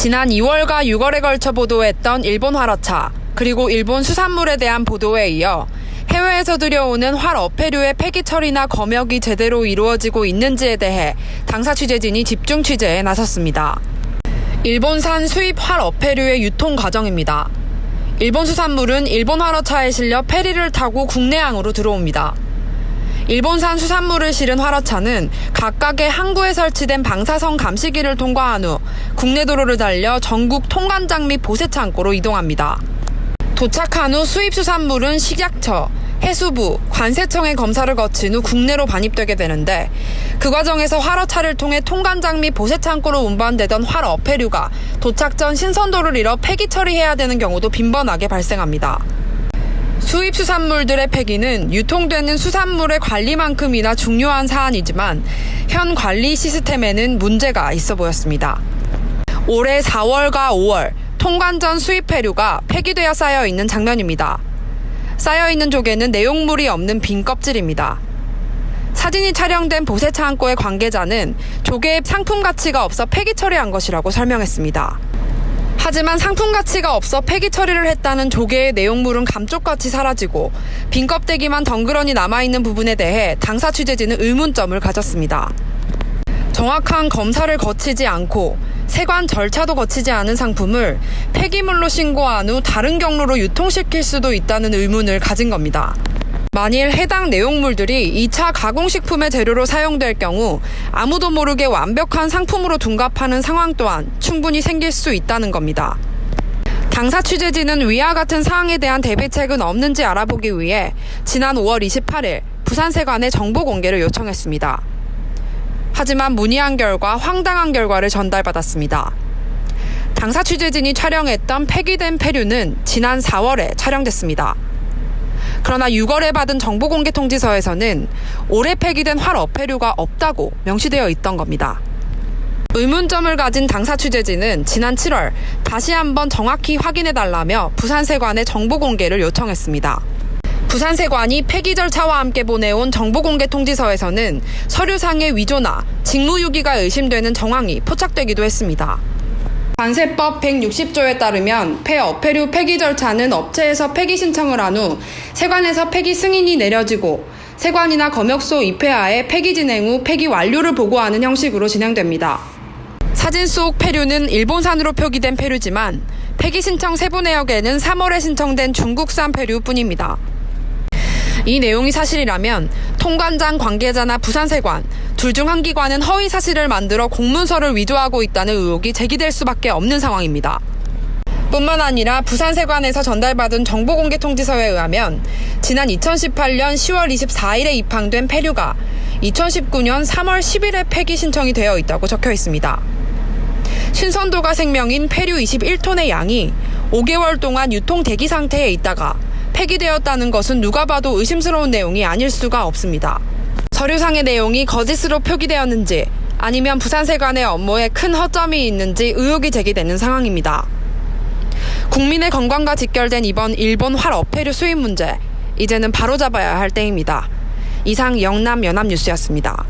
지난 2월과 6월에 걸쳐 보도했던 일본 활어차, 그리고 일본 수산물에 대한 보도에 이어 해외에서 들여오는 활 어패류의 폐기 처리나 검역이 제대로 이루어지고 있는지에 대해 당사 취재진이 집중 취재에 나섰습니다. 일본산 수입 활 어패류의 유통 과정입니다. 일본 수산물은 일본 활어차에 실려 페리를 타고 국내항으로 들어옵니다. 일본산 수산물을 실은 활어차는 각각의 항구에 설치된 방사선 감시기를 통과한 후 국내 도로를 달려 전국 통관장 및 보세 창고로 이동합니다. 도착한 후 수입 수산물은 식약처, 해수부, 관세청의 검사를 거친 후 국내로 반입되게 되는데, 그 과정에서 활어차를 통해 통관장 및 보세 창고로 운반되던 활 어패류가 도착 전 신선도를 잃어 폐기 처리해야 되는 경우도 빈번하게 발생합니다. 수입 수산물들의 폐기는 유통되는 수산물의 관리만큼이나 중요한 사안이지만 현 관리 시스템에는 문제가 있어 보였습니다. 올해 4월과 5월 통관 전 수입 폐류가 폐기되어 쌓여 있는 장면입니다. 쌓여 있는 조개는 내용물이 없는 빈 껍질입니다. 사진이 촬영된 보세 창고의 관계자는 조개의 상품 가치가 없어 폐기 처리한 것이라고 설명했습니다. 하지만 상품 가치가 없어 폐기 처리를 했다는 조개의 내용물은 감쪽같이 사라지고 빈 껍데기만 덩그러니 남아있는 부분에 대해 당사 취재진은 의문점을 가졌습니다. 정확한 검사를 거치지 않고 세관 절차도 거치지 않은 상품을 폐기물로 신고한 후 다른 경로로 유통시킬 수도 있다는 의문을 가진 겁니다. 만일 해당 내용물들이 2차 가공식품의 재료로 사용될 경우 아무도 모르게 완벽한 상품으로 둔갑하는 상황 또한 충분히 생길 수 있다는 겁니다. 당사 취재진은 위와 같은 사항에 대한 대비책은 없는지 알아보기 위해 지난 5월 28일 부산세관에 정보 공개를 요청했습니다. 하지만 문의한 결과 황당한 결과를 전달받았습니다. 당사 취재진이 촬영했던 폐기된 폐류는 지난 4월에 촬영됐습니다. 그러나 6월에 받은 정보공개 통지서에서는 올해 폐기된 활 어패류가 없다고 명시되어 있던 겁니다. 의문점을 가진 당사 취재진은 지난 7월 다시 한번 정확히 확인해달라며 부산세관에 정보공개를 요청했습니다. 부산세관이 폐기 절차와 함께 보내온 정보공개 통지서에서는 서류상의 위조나 직무유기가 의심되는 정황이 포착되기도 했습니다. 관세법 160조에 따르면 폐 어패류 폐기 절차는 업체에서 폐기 신청을 한 후 세관에서 폐기 승인이 내려지고 세관이나 검역소 입회하에 폐기 진행 후 폐기 완료를 보고하는 형식으로 진행됩니다. 사진 속 폐류는 일본산으로 표기된 폐류지만 폐기 신청 세부 내역에는 3월에 신청된 중국산 폐류뿐입니다. 이 내용이 사실이라면 통관장 관계자나 부산세관 둘 중 한 기관은 허위 사실을 만들어 공문서를 위조하고 있다는 의혹이 제기될 수밖에 없는 상황입니다. 뿐만 아니라 부산세관에서 전달받은 정보공개 통지서에 의하면 지난 2018년 10월 24일에 입항된 폐류가 2019년 3월 10일에 폐기 신청이 되어 있다고 적혀 있습니다. 신선도가 생명인 폐류 21톤의 양이 5개월 동안 유통 대기 상태에 있다가 폐기되었다는 것은 누가 봐도 의심스러운 내용이 아닐 수가 없습니다. 서류상의 내용이 거짓으로 표기되었는지 아니면 부산세관의 업무에 큰 허점이 있는지 의혹이 제기되는 상황입니다. 국민의 건강과 직결된 이번 일본 활 어패류 수입 문제, 이제는 바로잡아야 할 때입니다. 이상 영남 연합뉴스였습니다.